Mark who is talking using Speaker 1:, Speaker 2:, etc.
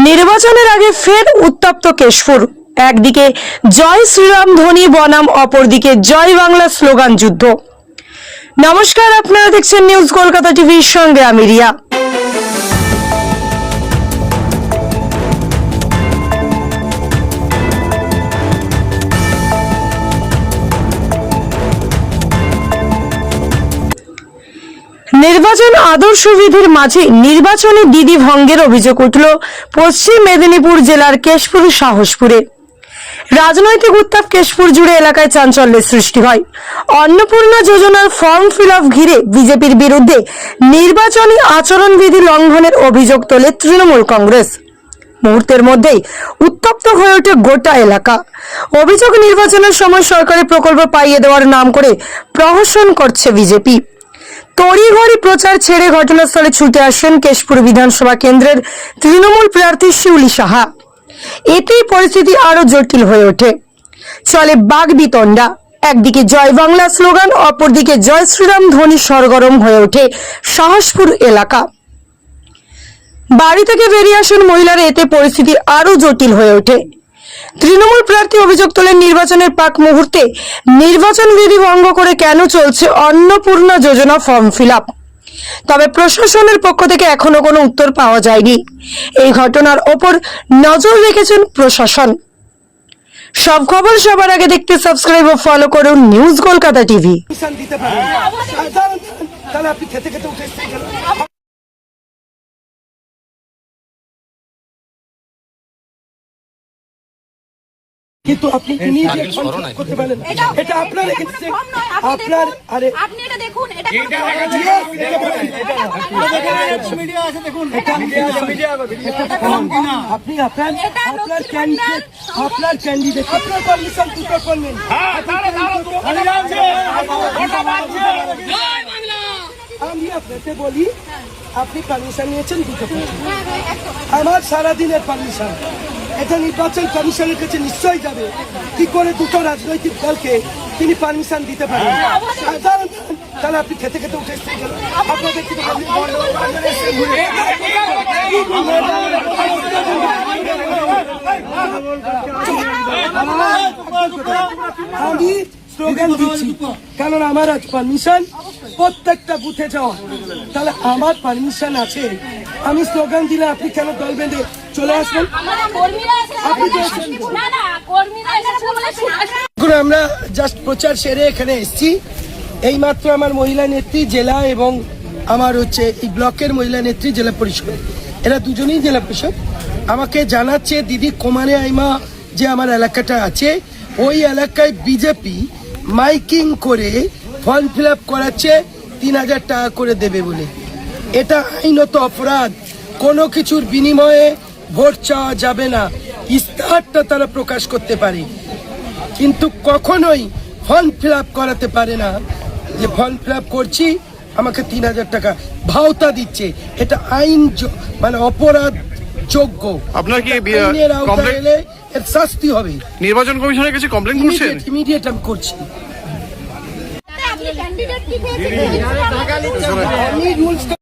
Speaker 1: নির্বাচনের আগে ফের উত্তপ্ত কেশপুর। একদিকে জয় শ্রীরাম ধ্বনি বনাম অপরদিকে জয় বাংলা স্লোগান যুদ্ধ। নমস্কার, আপনারা দেখছেন নিউজ কলকাতা টিভির সঙ্গে আমি রিয়া। নির্বাচন আদর্শবিধির মাঝে নির্বাচনী বিধি ভঙ্গের অভিযোগ উঠল পশ্চিম মেদিনীপুর জেলার কেশপুর সাহসপুরে। রাজনৈতিক উত্তাপ কেশপুর জুড়ে এলাকায় চাঞ্চল্যের সৃষ্টি হয়। অন্নপূর্ণা যোজনার ফর্ম ফিল আপ ঘিরে বিজেপির বিরুদ্ধে নির্বাচনী আচরণবিধি লঙ্ঘনের অভিযোগ তোলে তৃণমূল কংগ্রেস। মুহূর্তের মধ্যেই উত্তপ্ত হয়ে ওঠে গোটা এলাকা। অভিযোগ, নির্বাচনের সময় সরকারি প্রকল্প পাইয়ে দেওয়ার নাম করে প্রহসন করছে বিজেপি। তড়িঘড়ি প্রচার ছেড়ে ঘটনাস্থলে ছুটে আসেন কেশপুর বিধানসভা কেন্দ্রের তৃণমূল প্রার্থী শিউলি সাহা। এতেই পরিস্থিতি আরো জটিল হয়ে ওঠে। চলে বাগবিতণ্ডা। একদিকে জয় বাংলা স্লোগান, অপরদিকে জয় শ্রীরাম ধ্বনি সরগরম হয়ে ওঠে সাহসপুর এলাকা। বাড়ি থেকে বেরিয়ে আসেন মহিলারা, এতে পরিস্থিতি আরো জটিল হয়ে ওঠে। তৃণমূল প্রার্থী অভিযোগ তোলেন, নির্বাচনের পাক মুহূর্তে নির্বাচন বিধি ভঙ্গ করে কেন চলছে অন্নপূর্ণা যোজনা ফর্ম ফিল আপ। তবে প্রশাসনের পক্ষ থেকে এখনো কোনো উত্তর পাওয়া যায়নি। এই ঘটনার ওপর নজর রেখেছেন প্রশাসন। সব খবর সবার আগে দেখতে সাবস্ক্রাইব ও ফলো করুন নিউজ কলকাতা টিভি।
Speaker 2: কিন্তু আপনি ইমিডিয়েট কন্ট্যাক্ট করতে পারেন। এটা আপনার আপনার আরে
Speaker 3: আপনি এটা দেখুন, এটা
Speaker 2: মিডিয়া আছে, দেখুন এটা মিডিয়া আপনি আপনার ক্যান্ডিডেট আপনার পারমিশন দুটো করবেন। আমি আপনাকে বলি, আপনি পারমিশন নিয়েছেন দুটো, আমার সারাদিনের পারমিশন। এটা নির্বাচন কমিশনের কাছে নিশ্চয়ই যাবে। কি করে দুটো রাজনৈতিক দলকে তিনি পারমিশন দিতে পারেন? তাহলে আপনি খেতে খেতে উঠে আপনাদের আমি স্লোগান দিচ্ছি, কারণ আমার আজ পারমিশন প্রত্যেকটা বুথে যাওয়া। তাহলে আমার পারমিশন আছে, আমি স্লোগান দিলে আপনি কেন দল বেঁধে চলে আসবেন? আমরা জাস্ট প্রচার সেরে এখানে এসেছি। এইমাত্র আমার মহিলা নেত্রী জেলা এবং আমার হচ্ছে এই ব্লকের মহিলা নেত্রী জেলা পরিষদ, এরা দুজনেই জেলা পরিষদ, আমাকে জানাচ্ছে দিদি কোমারে আইমা যে আমার এলাকাটা আছে, ওই এলাকায় বিজেপি মাইকিং করে ফর্ম ফিল আপ করাচ্ছে 3000 টাকা করে দেবে বলে। এটা আইনত অপরাধ। কোনো কিছুর বিনিময়ে ভোট চাওয়া যাবে না। ইস্তাহারটা তারা প্রকাশ করতে পারে, কিন্তু কখনোই ফর্ম ফিল আপ করাতে পারে না। যে ফর্ম ফিল আপ করছি, আমাকে 3000 টাকা ভাওতা দিচ্ছে। এটা আইন মানে অপরাধ যোগ্য।
Speaker 4: আপনার কি
Speaker 2: এলে এর শাস্তি হবে।
Speaker 4: নির্বাচন কমিশনের কাছে কমপ্লেইন করছেন?
Speaker 2: ইমিডিয়েট আমি করছি। আমি রুলসটা